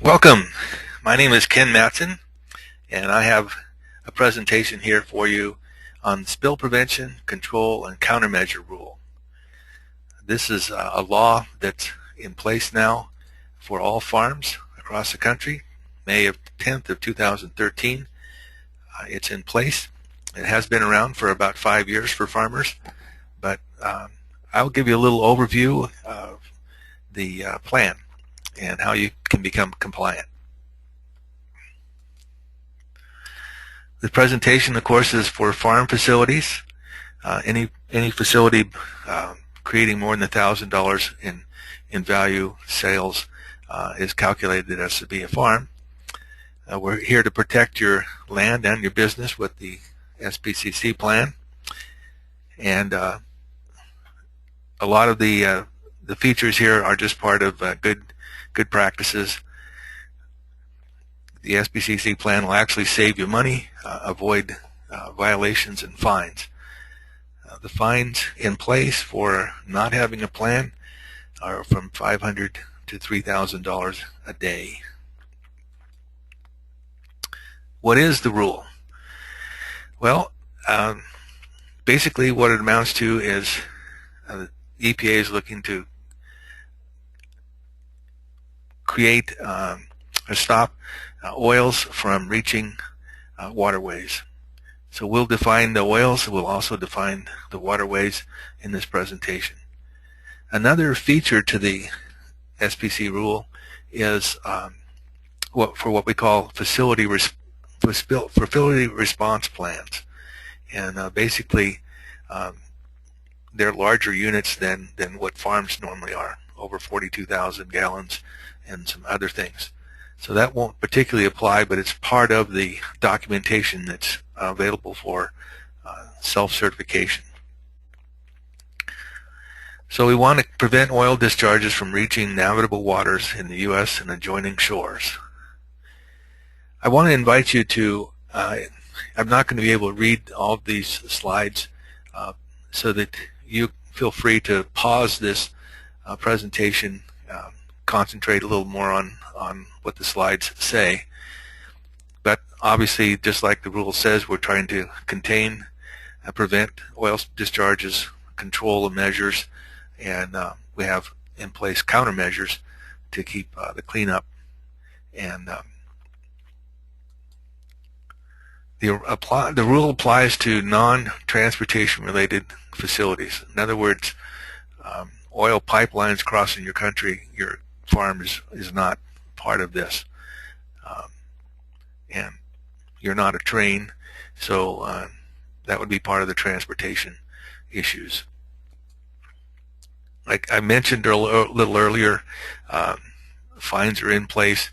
Welcome. My name is Ken Matson, and I have a presentation here for you on spill prevention, control, and countermeasure rule. This is a law that's in place now for all farms across the country. May 10th of 2013. It's in place. It has been around for about 5 years for farmers, but I'll give you a little overview of the plan and how you can become compliant. The presentation, of course, is for farm facilities. Any facility creating more than $1,000 in value sales is calculated as to be a farm. We're here to protect your land and your business with the SPCC plan, and a lot of the features here are just part of good practices. The SPCC plan will actually save you money, avoid violations and fines. The fines in place for not having a plan are from $500 to $3,000 a day. What is the rule? Well, basically what it amounts to is the EPA is looking to create or stop oils from reaching waterways. So we'll define the oils, we'll also define the waterways in this presentation. Another feature to the SPC rule is what we call facility response plans. And basically they're larger units than what farms normally are, over 42,000 gallons and some other things. So that won't particularly apply, but it's part of the documentation that's available for self-certification. So we want to prevent oil discharges from reaching navigable waters in the U.S. and adjoining shores. I want to invite you to, I'm not going to be able to read all of these slides, so that you feel free to pause this presentation, concentrate a little more on what the slides say. But obviously, just like the rule says, we're trying to contain, prevent oil discharges, control the measures, and we have in place countermeasures to keep the cleanup. And the rule applies to non-transportation related facilities. In other words, oil pipelines crossing your country, your farm is not part of this, and you're not a train, so that would be part of the transportation issues. Like I mentioned a little earlier, fines are in place.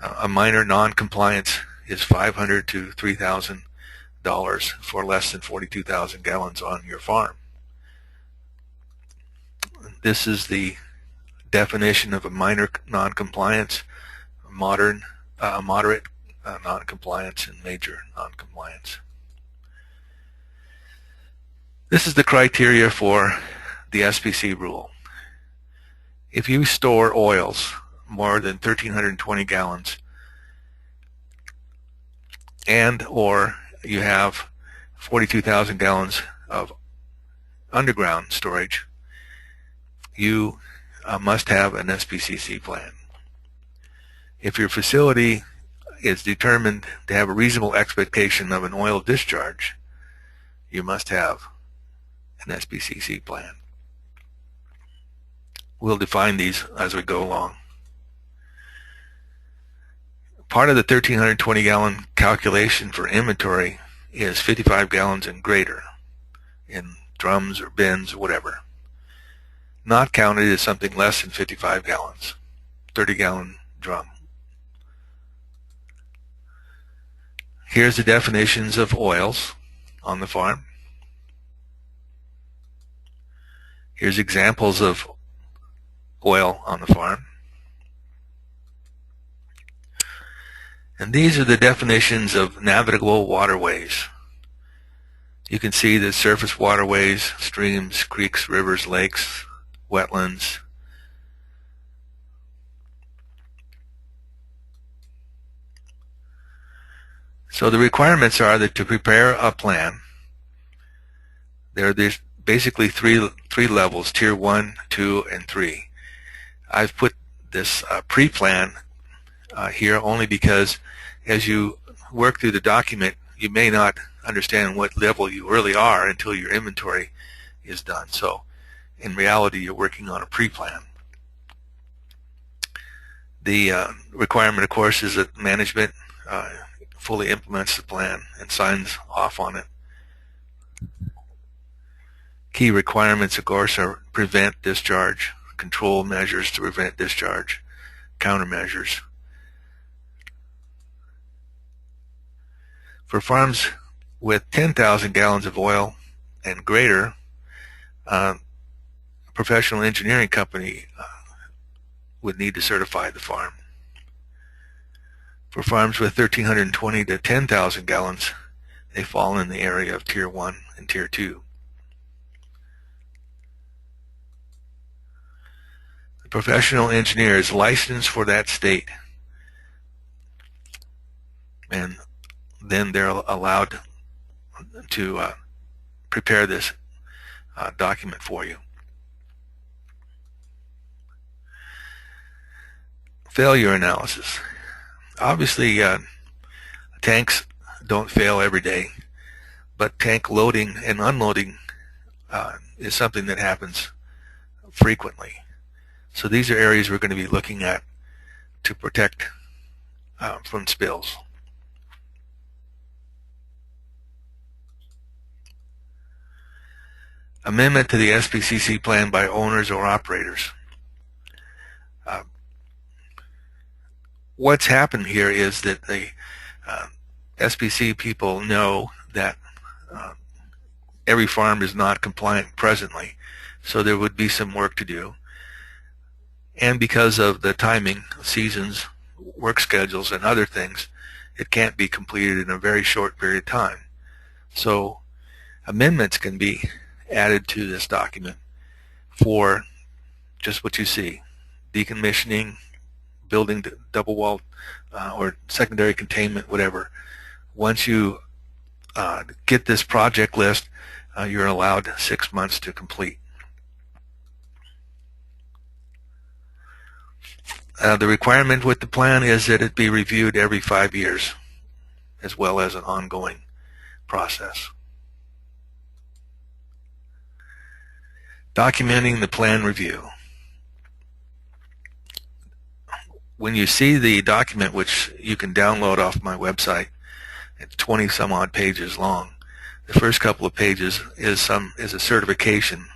A minor non-compliance is $500 to $3,000 for less than 42,000 gallons on your farm. This is the definition of a minor non-compliance, moderate non-compliance, and major non-compliance. This is the criteria for the SPC rule. If you store oils more than 1,320 gallons and or you have 42,000 gallons of underground storage, you must have an SPCC plan. If your facility is determined to have a reasonable expectation of an oil discharge, you must have an SPCC plan. We'll define these as we go along. Part of the 1,320 gallon calculation for inventory is 55 gallons and greater in drums or bins or whatever. Not counted is something less than 55 gallons, 30-gallon drum. Here's the definitions of oils on the farm. Here's examples of oil on the farm. And these are the definitions of navigable waterways. You can see the surface waterways, streams, creeks, rivers, lakes, wetlands. So the requirements are that to prepare a plan, there's basically three levels: Tier 1, 2, and 3. I've put this pre-plan here only because as you work through the document, you may not understand what level you really are until your inventory is done. So in reality, you're working on a pre-plan. The requirement, of course, is that management fully implements the plan and signs off on it. Key requirements, of course, are prevent discharge, control measures to prevent discharge, countermeasures. For farms with 10,000 gallons of oil and greater, a professional engineering company would need to certify the farm. For farms with 1,320 to 10,000 gallons, they fall in the area of Tier 1 and Tier 2. The professional engineer is licensed for that state, and then they're allowed to prepare this document for you. Failure analysis. Obviously, tanks don't fail every day, but tank loading and unloading is something that happens frequently. So these are areas we're going to be looking at to protect from spills. Amendment to the SPCC plan by owners or operators. What's happened here is that the SPC people know that every farm is not compliant presently, so there would be some work to do. And because of the timing, seasons, work schedules, and other things, it can't be completed in a very short period of time. So amendments can be added to this document for just what you see: decommissioning, building double wall or secondary containment, whatever. Once you get this project list, you're allowed 6 months to complete. The requirement with the plan is that it be reviewed every 5 years, as well as an ongoing process. Documenting the plan review. When you see the document, which you can download off my website, it's 20 some odd pages long. The first couple of pages is a certification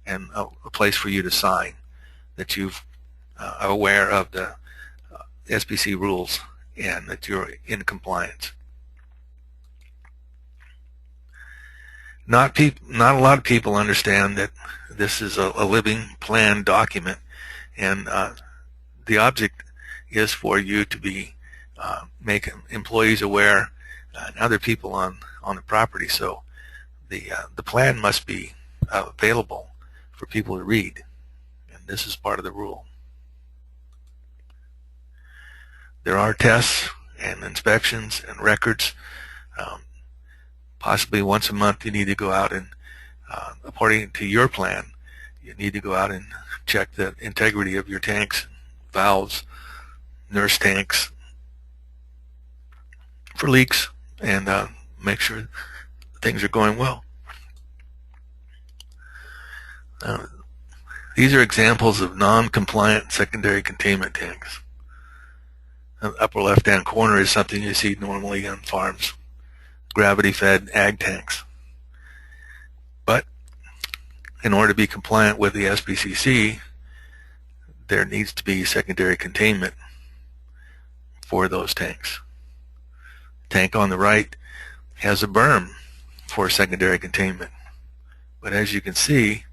and a place for you to sign that you've are aware of the SPC rules and that you're in compliance. Not a lot of people understand that this is a living plan document, and the object is for you to be make employees aware and other people on the property. So the plan must be available for people to read, and this is part of the rule. There are tests and inspections and records. Possibly once a month you need to go out and, according to your plan, you need to go out and check the integrity of your tanks, valves, nurse tanks for leaks, and make sure things are going well. These are examples of non-compliant secondary containment tanks. The upper left-hand corner is something you see normally on farms, gravity-fed ag tanks. But in order to be compliant with the SPCC, there needs to be secondary containment for those tanks. Tank on the right has a berm for secondary containment, but as you can see,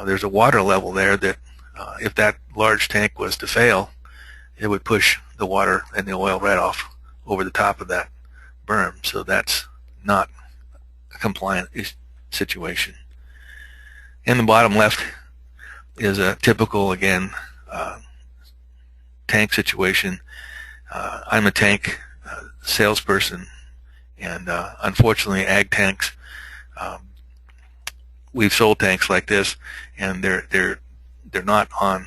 there's a water level there that if that large tank was to fail, it would push the water and the oil right off over the top of that berm. So that's not a compliant situation. In the bottom left is a typical, again, tank situation. I'm a tank salesperson, and unfortunately ag tanks, we've sold tanks like this, and they're not on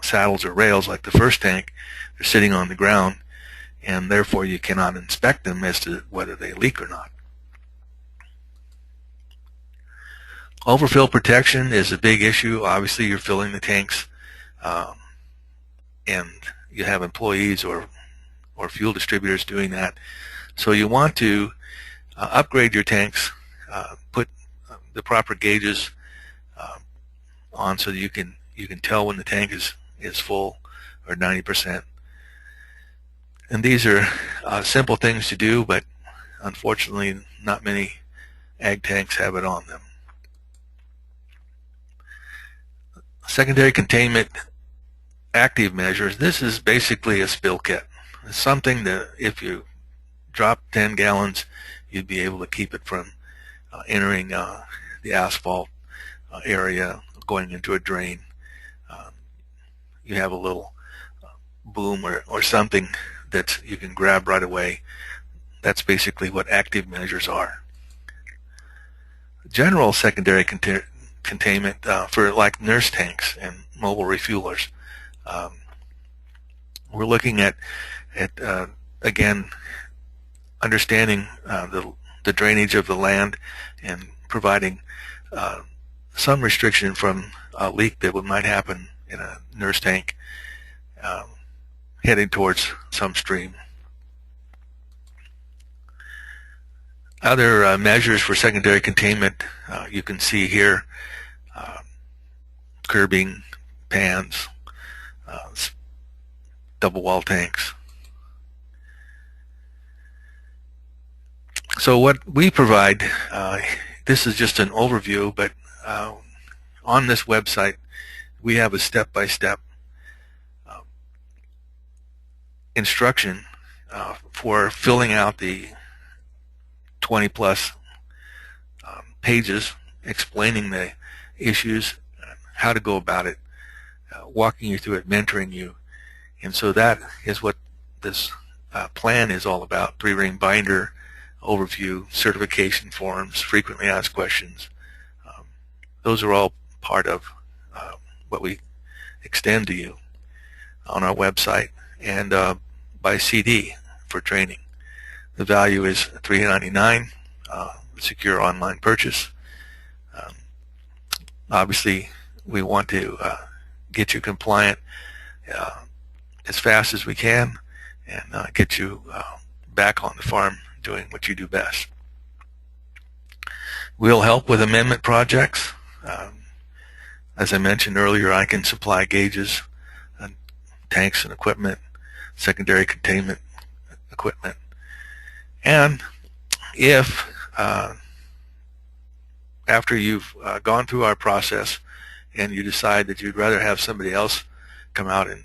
saddles or rails like the first tank. They're sitting on the ground, and therefore you cannot inspect them as to whether they leak or not. Overfill protection is a big issue. Obviously you're filling the tanks, and you have employees or fuel distributors doing that. So you want to upgrade your tanks, put the proper gauges on so that you can tell when the tank is full or 90%. And these are simple things to do, but unfortunately not many ag tanks have it on them. Secondary containment active measures. This is basically a spill kit. It's something that if you drop 10 gallons, you'd be able to keep it from entering the asphalt area, going into a drain. You have a little boom or something that you can grab right away. That's basically what active measures are. General secondary containment for like nurse tanks and mobile refuelers. We're looking at again, understanding the drainage of the land and providing some restriction from a leak that might happen in a nurse tank heading towards some stream. Other measures for secondary containment you can see here: curbing, pans, double wall tanks. So what we provide, this is just an overview, but on this website we have a step-by-step instruction for filling out the 20+ pages explaining the issues, how to go about it, walking you through it, mentoring you. And so that is what this plan is all about: 3-ring binder, overview, certification forms, frequently asked questions. Those are all part of what we extend to you on our website and by CD for training. The value is $3.99, secure online purchase. Obviously we want to get you compliant as fast as we can and get you back on the farm doing what you do best. We'll help with amendment projects. As I mentioned earlier, I can supply gauges, tanks and equipment, secondary containment equipment. And if after you've gone through our process and you decide that you'd rather have somebody else come out and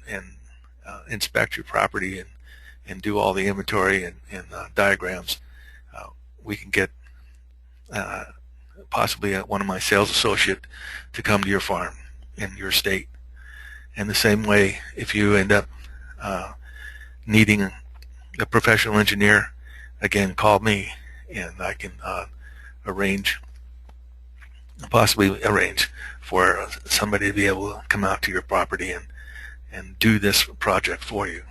inspect your property and do all the inventory and diagrams, we can get possibly one of my sales associates to come to your farm in your state. And the same way, if you end up needing a professional engineer, again, call me and I can possibly arrange for somebody to be able to come out to your property and do this project for you.